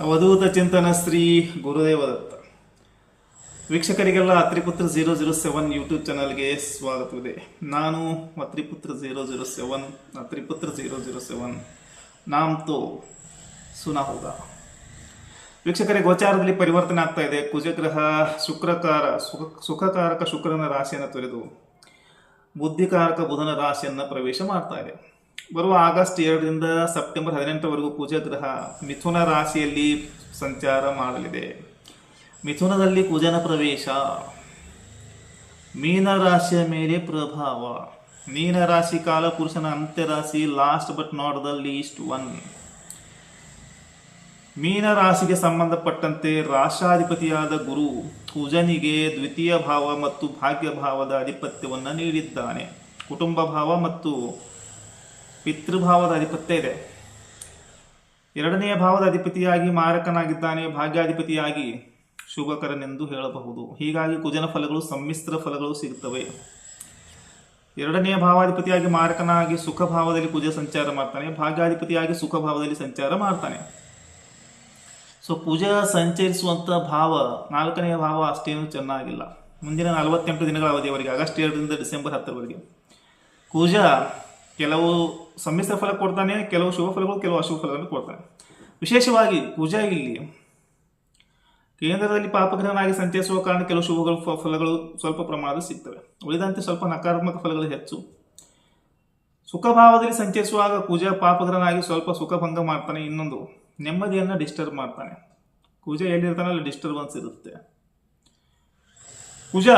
ಅವಧೂತ ಚಿಂತನ ಶ್ರೀ ಗುರುದೇವದತ್ತ. ವೀಕ್ಷಕರಿಗೆಲ್ಲ ಅತ್ರಿಪುತ್ರ 007 ಯೂಟ್ಯೂಬ್ ಚಾನಲ್ಗೆ ಸ್ವಾಗತವಿದೆ. ನಾನು ಅತ್ರಿಪುತ್ರ 007 ಅತ್ರಿಪುತ್ರ 007 ನಾಮ್ ತೋ ಸುನಾ ಹೋಗಾ. ವೀಕ್ಷಕರಿಗೆ ಗೋಚಾರದಲ್ಲಿ ಪರಿವರ್ತನೆ ಆಗ್ತಾ ಇದೆ. ಕುಜಗ್ರಹ ಸುಖಕಾರಕ ಶುಕ್ರನ ರಾಶಿಯನ್ನು ತೊರೆದು ಬುದ್ಧಿಕಾರಕ ಬುಧನ ರಾಶಿಯನ್ನು ಪ್ರವೇಶ ಮಾಡ್ತಾ ಇದೆ. ಬರುವ ಆಗಸ್ಟ್ 2ರಿಂದ ಸೆಪ್ಟೆಂಬರ್ 18ರವರೆಗೂ ಕುಜಗ್ರಹ ಮಿಥುನ ರಾಶಿಯಲ್ಲಿ ಸಂಚಾರ ಮಾಡಲಿದೆ. ಮಿಥುನದಲ್ಲಿ ಕುಜನ ಪ್ರವೇಶ ಮೀನ ರಾಶಿಯ ಮೇಲೆ ಪ್ರಭಾವ. ಮೀನ ರಾಶಿ ಕಾಲ ಪುರುಷನ ಅಂತ್ಯರಾಶಿ, last but not the least one. ಮೀನ ರಾಶಿಗೆ ಸಂಬಂಧಪಟ್ಟಂತೆ ರಾಶಾಧಿಪತಿಯಾದ ಗುರು ಕುಜನಿಗೆ ದ್ವಿತೀಯ ಭಾವ ಮತ್ತು ಭಾಗ್ಯ ಭಾವದ ಅಧಿಪತ್ಯವನ್ನು ನೀಡಿದ್ದಾನೆ. ಕುಟುಂಬ ಭಾವ ಮತ್ತು ಪಿತೃಭಾವದ ಅಧಿಪತ್ಯ ಇದೆ. ಎರಡನೆಯ ಭಾವದ ಅಧಿಪತಿಯಾಗಿ ಮಾರಕನಾಗಿದ್ದಾನೆ. ಭಾಗ್ಯಾಧಿಪತಿಯಾಗಿ ಶುಭಕರನೆಂದು ಹೇಳಬಹುದು. ಹೀಗಾಗಿ ಕುಜನ ಫಲಗಳು ಸಮ್ಮಿಶ್ರ ಫಲಗಳು ಸಿಗುತ್ತವೆ. ಎರಡನೆಯ ಭಾವಾಧಿಪತಿಯಾಗಿ ಮಾರಕನಾಗಿ ಸುಖ ಭಾವದಲ್ಲಿ ಕುಜ ಸಂಚಾರ ಮಾಡ್ತಾನೆ. ಭಾಗ್ಯಾಧಿಪತಿಯಾಗಿ ಸುಖ ಭಾವದಲ್ಲಿ ಸಂಚಾರ ಮಾಡ್ತಾನೆ. ಸೊ ಕುಜ ಸಂಚರಿಸುವಂಥ ಭಾವ, 4ನೇ ಭಾವ ಅಷ್ಟೇನು ಚೆನ್ನಾಗಿಲ್ಲ. ಮುಂದಿನ 48 ದಿನಗಳ ಅವಧಿಯವರೆಗೆ, ಆಗಸ್ಟ್ 2ರಿಂದ ಡಿಸೆಂಬರ್ 10ರವರೆಗೆ ಕುಜ ಕೆಲವು ಸಮ್ಮಿಶ್ರ ಫಲ ಕೊಡ್ತಾನೆ, ಕೆಲವು ಶುಭ ಫಲಗಳು, ಕೆಲವು ಅಶುಭ ಫಲಗಳನ್ನು ಕೊಡ್ತಾನೆ. ವಿಶೇಷವಾಗಿ ಕುಜ ಇಲ್ಲಿ ಕೇಂದ್ರದಲ್ಲಿ ಪಾಪಗ್ರಹನಾಗಿ ಸಂಚರಿಸುವ ಕಾರಣ ಕೆಲವು ಶುಭ ಫಲಗಳು ಸ್ವಲ್ಪ ಪ್ರಮಾಣದಲ್ಲಿ ಸಿಗ್ತವೆ. ಉಳಿದಂತೆ ಸ್ವಲ್ಪ ನಕಾರಾತ್ಮಕ ಫಲಗಳು ಹೆಚ್ಚು. ಸುಖ ಭಾವದಲ್ಲಿ ಸಂಚರಿಸುವಾಗ ಕುಜ ಪಾಪಗ್ರಹನಾಗಿ ಸ್ವಲ್ಪ ಸುಖ ಭಂಗ ಮಾಡ್ತಾನೆ. ಇನ್ನೊಂದು, ನೆಮ್ಮದಿಯನ್ನು ಡಿಸ್ಟರ್ಬ್ ಮಾಡ್ತಾನೆ. ಕುಜ ಎಲ್ಲಿರ್ತಾನೆ ಅಲ್ಲಿ ಡಿಸ್ಟರ್ಬೆನ್ಸ್ ಇರುತ್ತೆ. ಕುಜ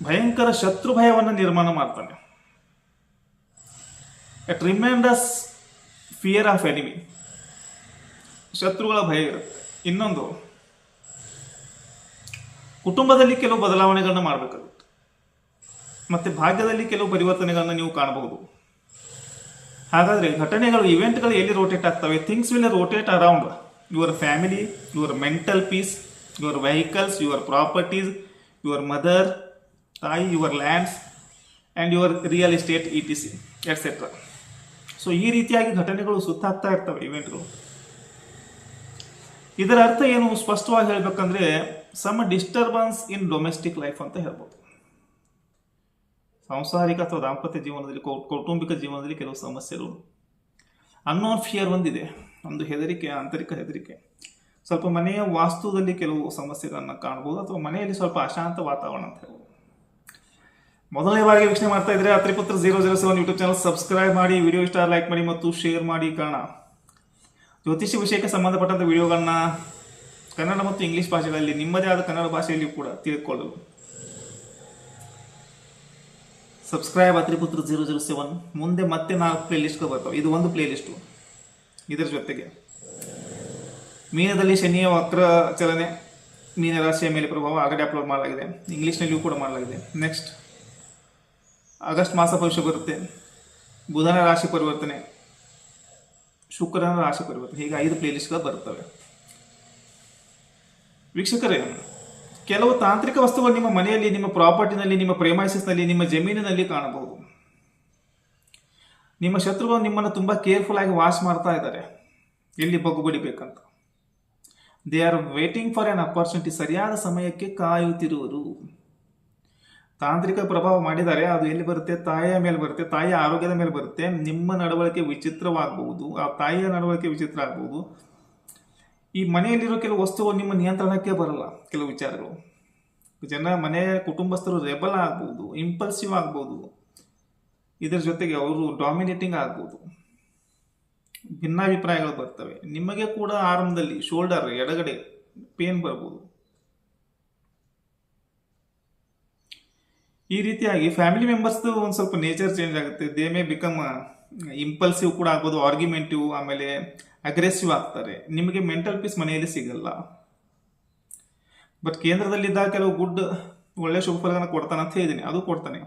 ಭಯಂಕರ ಶತ್ರು ಭಯವನ್ನು ನಿರ್ಮಾಣ ಮಾಡ್ತಾನೆ. A tremendous fear of enemy. ಶತ್ರುಗಳ ಭಯ ಇರುತ್ತೆ. ಇನ್ನೊಂದು, ಕುಟುಂಬದಲ್ಲಿ ಕೆಲವು ಬದಲಾವಣೆಗಳನ್ನ ಮಾಡಬೇಕಾಗುತ್ತೆ. ಮತ್ತೆ ಭಾಗ್ಯದಲ್ಲಿ ಕೆಲವು ಪರಿವರ್ತನೆಗಳನ್ನ ನೀವು ಕಾಣಬಹುದು. ಹಾಗಾದ್ರೆ ಘಟನೆಗಳು, ಇವೆಂಟ್ಗಳು ಎಲ್ಲಿ ರೋಟೇಟ್ ಆಗ್ತವೆ? Things will rotate around your family, your mental peace, your vehicles, your properties, your mother, ತಾಯಿ, your lands and your real estate ETC etcetera. So ಈ ರೀತಿಯಾಗಿ ಘಟನೆಗಳು ಸುತ್ತಾಗ್ತಾ ಇರ್ತವೆ, ಇವೆಂಟ್ಗಳು. ಇದರ ಅರ್ಥ ಏನು ಸ್ಪಷ್ಟವಾಗಿ ಹೇಳ್ಬೇಕಂದ್ರೆ, some disturbance in domestic life ಅಂತ ಹೇಳ್ಬೋದು. ಸಾಂಸಾರಿಕ ಅಥವಾ ದಾಂಪತ್ಯ ಜೀವನದಲ್ಲಿ, ಕೌಟುಂಬಿಕ ಜೀವನದಲ್ಲಿ ಕೆಲವು ಸಮಸ್ಯೆಗಳು. ಅನ್ನೋನ್ ಫಿಯರ್ ಒಂದಿದೆ, ಒಂದು ಹೆದರಿಕೆ, ಆಂತರಿಕ ಹೆದರಿಕೆ. ಸ್ವಲ್ಪ ಮನೆಯ ವಾಸ್ತುದಲ್ಲಿ ಕೆಲವು ಸಮಸ್ಯೆಗಳನ್ನು ಕಾಣಬಹುದು, ಅಥವಾ ಮನೆಯಲ್ಲಿ ಸ್ವಲ್ಪ ಅಶಾಂತ ವಾತಾವರಣ ಅಂತ ಹೇಳ್ಬೋದು. ಮೊದಲನೇ ಬಾರಿಗೆ ವೀಕ್ಷಣೆ ಮಾಡ್ತಾ ಇದ್ರೆ ಅತ್ರಿಪುತ್ರ 007 ಯೂಟ್ಯೂಬ್ ಚಾನಲ್ ಸಬ್ಸ್ಕ್ರೈಬ್ ಮಾಡಿ, ವಿಡಿಯೋ ಇಷ್ಟ ಲೈಕ್ ಮಾಡಿ ಮತ್ತು ಶೇರ್ ಮಾಡಿ. ಕಾರಣ ಜ್ಯೋತಿಷ್ಯ ವಿಷಯಕ್ಕೆ ಸಂಬಂಧಪಟ್ಟಂಥ ವಿಡಿಯೋಗಳನ್ನ ಕನ್ನಡ ಮತ್ತು ಇಂಗ್ಲಿಷ್ ಭಾಷೆಗಳಲ್ಲಿ, ನಿಮ್ಮದೇ ಆದ ಕನ್ನಡ ಭಾಷೆಯಲ್ಲಿ ಕೂಡ ತಿಳಿದುಕೊಳ್ಳಲು ಸಬ್ಸ್ಕ್ರೈಬ್ ಅತ್ರಿಪುತ್ರ 007. ಮುಂದೆ ಮತ್ತೆ 4 ಪ್ಲೇ ಲಿಸ್ಟ್ಗಳು ಬರ್ತವೆ. ಇದು ಒಂದು ಪ್ಲೇ ಲಿಸ್ಟು. ಇದರ ಜೊತೆಗೆ ಮೀನದಲ್ಲಿ ಶನಿಯ ವಕ್ರ ಚಲನೆ, ಮೀನ ರಾಶಿಯ ಮೇಲೆ ಪ್ರಭಾವ ಆಲ್ರೆಡಿ ಅಪ್ಲೋಡ್ ಮಾಡಲಾಗಿದೆ. ಇಂಗ್ಲೀಷ್ನಲ್ಲಿಯೂ ಕೂಡ ಮಾಡಲಾಗಿದೆ. ನೆಕ್ಸ್ಟ್ ಆಗಸ್ಟ್ ಮಾಸ ಭವಿಷ್ಯ ಬರುತ್ತೆ. ಬುಧನ ರಾಶಿ ಪರಿವರ್ತನೆ, ಶುಕ್ರನ ರಾಶಿ ಪರಿವರ್ತನೆ, ಹೀಗೆ 5 ಪ್ಲೇ ಲಿಸ್ಟ್ಗಳು ಬರ್ತವೆ. ವೀಕ್ಷಕರೇ, ಕೆಲವು ತಾಂತ್ರಿಕ ವಸ್ತುಗಳು ನಿಮ್ಮ ಮನೆಯಲ್ಲಿ, ನಿಮ್ಮ ಪ್ರಾಪರ್ಟಿನಲ್ಲಿ, ನಿಮ್ಮ ಪ್ರೇಮೈಸಸ್ನಲ್ಲಿ, ನಿಮ್ಮ ಜಮೀನಿನಲ್ಲಿ ಕಾಣಬಹುದು. ನಿಮ್ಮ ಶತ್ರುಗಳು ನಿಮ್ಮನ್ನು ತುಂಬಾ ಕೇರ್ಫುಲ್ ಆಗಿ ವಾಚ್ ಮಾಡ್ತಾ ಇದ್ದಾರೆ, ಎಲ್ಲಿ ಬಗ್ಗು ಬಡಿಬೇಕಂತ. They are waiting for an opportunity. ಸರಿಯಾದ ಸಮಯಕ್ಕೆ ಕಾಯುತ್ತಿರುವರು. ತಾಂತ್ರಿಕ ಪ್ರಭಾವ ಮಾಡಿದ್ದಾರೆ. ಅದು ಎಲ್ಲಿ ಬರುತ್ತೆ? ತಾಯಿಯ ಮೇಲೆ ಬರುತ್ತೆ, ತಾಯಿಯ ಆರೋಗ್ಯದ ಮೇಲೆ ಬರುತ್ತೆ. ನಿಮ್ಮ ನಡವಳಿಕೆ ವಿಚಿತ್ರವಾಗಬಹುದು, ಆ ತಾಯಿಯ ನಡವಳಿಕೆ ವಿಚಿತ್ರ ಆಗಬಹುದು. ಈ ಮನೆಯಲ್ಲಿರೋ ಕೆಲವು ವಸ್ತುಗಳು ನಿಮ್ಮ ನಿಯಂತ್ರಣಕ್ಕೆ ಬರಲ್ಲ. ಕೆಲವು ವಿಚಾರಗಳು, ಮನೆಯ ಕುಟುಂಬಸ್ಥರು ರೆಬಲ್ ಆಗ್ಬಹುದು, ಇಂಪಲ್ಸಿವ್ ಆಗ್ಬಹುದು. ಇದರ ಜೊತೆಗೆ ಅವರು ಡಾಮಿನೇಟಿಂಗ್ ಆಗ್ಬಹುದು. ಭಿನ್ನಾಭಿಪ್ರಾಯಗಳು ಬರ್ತವೆ. ನಿಮಗೆ ಕೂಡ ಆರಂಭದಲ್ಲಿ ಶೋಲ್ಡರ್ ಎಡಗಡೆ ಪೇನ್ ಬರ್ಬೋದು. ಈ ರೀತಿಯಾಗಿ ಫ್ಯಾಮಿಲಿ ಮೆಂಬರ್ಸ್ದು ಒಂದು ಸ್ವಲ್ಪ ನೇಚರ್ ಚೇಂಜ್ ಆಗುತ್ತೆ. ದೇ ಮೇ ಬಿಕಮ್ ಇಂಪಲ್ಸಿವ್ ಕೂಡ ಆಗ್ಬೋದು, ಆರ್ಗ್ಯುಮೆಂಟಿವ್, ಆಮೇಲೆ ಅಗ್ರೆಸಿವ್ ಆಗ್ತಾರೆ. ನಿಮಗೆ ಮೆಂಟಲ್ ಪೀಸ್ ಮನೆಯಲ್ಲಿ ಸಿಗಲ್ಲ. ಬಟ್ ಕೇಂದ್ರದಲ್ಲಿದ್ದಾಗ ಕೆಲವು ಒಳ್ಳೆ ಶುಭ ಫಲಗಳನ್ನು ಕೊಡ್ತಾನೆ ಅಂತ ಹೇಳಿದ್ದೀನಿ, ಅದು ಕೊಡ್ತಾನೆ.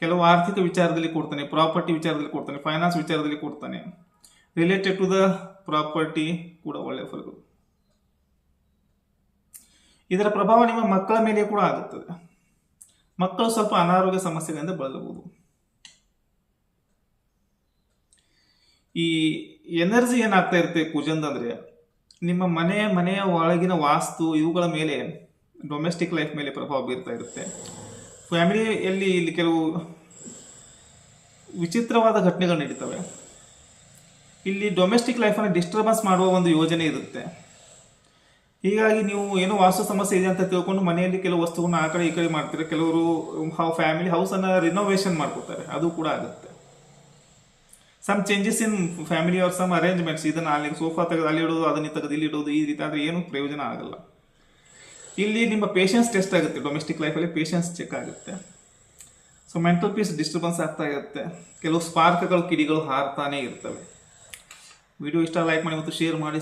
ಕೆಲವು ಆರ್ಥಿಕ ವಿಚಾರದಲ್ಲಿ ಕೊಡ್ತಾನೆ, ಪ್ರಾಪರ್ಟಿ ವಿಚಾರದಲ್ಲಿ ಕೊಡ್ತಾನೆ, ಫೈನಾನ್ಸ್ ವಿಚಾರದಲ್ಲಿ ಕೊಡ್ತಾನೆ. ರಿಲೇಟೆಡ್ ಟು ದ ಪ್ರಾಪರ್ಟಿ ಕೂಡ ಒಳ್ಳೆಯ ಫಲಗಳು. ಇದರ ಪ್ರಭಾವ ನಿಮ್ಮ ಮಕ್ಕಳ ಮೇಲೆ ಕೂಡ ಆಗುತ್ತದೆ. ಮಕ್ಕಳು ಸ್ವಲ್ಪ ಅನಾರೋಗ್ಯ ಸಮಸ್ಯೆಗಳಿಂದ ಬಳಲಬಹುದು. ಈ ಎನರ್ಜಿ ಏನಾಗ್ತಾ ಇರುತ್ತೆ ಕುಜಂದ್ ಅಂದ್ರೆ ನಿಮ್ಮ ಮನೆಯ ಒಳಗಿನ ವಾಸ್ತು ಇವುಗಳ ಮೇಲೆ, ಡೊಮೆಸ್ಟಿಕ್ ಲೈಫ್ ಮೇಲೆ ಪ್ರಭಾವ ಬೀರ್ತಾ ಇರುತ್ತೆ. ಫ್ಯಾಮಿಲಿಯಲ್ಲಿ ಇಲ್ಲಿ ಕೆಲವು ವಿಚಿತ್ರವಾದ ಘಟನೆಗಳು ನಡೀತವೆ. ಇಲ್ಲಿ ಡೊಮೆಸ್ಟಿಕ್ ಲೈಫನ್ನು ಡಿಸ್ಟರ್ಬೆನ್ಸ್ ಮಾಡುವ ಒಂದು ಯೋಜನೆ ಇರುತ್ತೆ. ಹೀಗಾಗಿ ನೀವು ಏನೋ ವಾಸ್ತು ಸಮಸ್ಯೆ ಇದೆ ಅಂತ ತಿಳ್ಕೊಂಡು ಮನೆಯಲ್ಲಿ ಕೆಲವು ವಸ್ತುಗಳನ್ನ ಆ ಕಡೆ ಈ ಕಡೆ ಮಾಡ್ತಾರೆ. ಕೆಲವರು ಫ್ಯಾಮಿಲಿ ಹೌಸನ್ನು ರಿನೋವೇಷನ್ ಮಾಡ್ಕೋತಾರೆ, ಅದು ಕೂಡ ಆಗುತ್ತೆ. Some changes in family or some arrangements, ಇದನ್ನು ಅಲ್ಲಿ ಸೋಫಾ ತೆಗೆದು ಅಲ್ಲಿ ಇಡೋದು, ಅದನ್ನ ತೆಗೆದು ಇಲ್ಲಿ ಇಡೋದು, ಈ ರೀತಿ ಆದರೆ ಏನು ಪ್ರಯೋಜನ ಆಗಲ್ಲ. ಇಲ್ಲಿ ನಿಮ್ಮ ಪೇಷನ್ಸ್ ಟೆಸ್ಟ್ ಆಗುತ್ತೆ. ಡೊಮೆಸ್ಟಿಕ್ ಲೈಫಲ್ಲಿ ಪೇಷನ್ಸ್ ಚೆಕ್ ಆಗುತ್ತೆ. ಸೊ ಮೆಂಟಲ್ ಪೀಸ್ ಡಿಸ್ಟರ್ಬೆನ್ಸ್ ಆಗ್ತಾ ಇರುತ್ತೆ. ಕೆಲವು ಸ್ಪಾರ್ಕ್ಗಳು, ಕಿಡಿಗಳು ಹಾರ್ತಾನೆ ಇರ್ತವೆ. ವಿಡಿಯೋ ಇಷ್ಟ ಲೈಕ್ ಮಾಡಿ ಮತ್ತು ಶೇರ್ ಮಾಡಿ.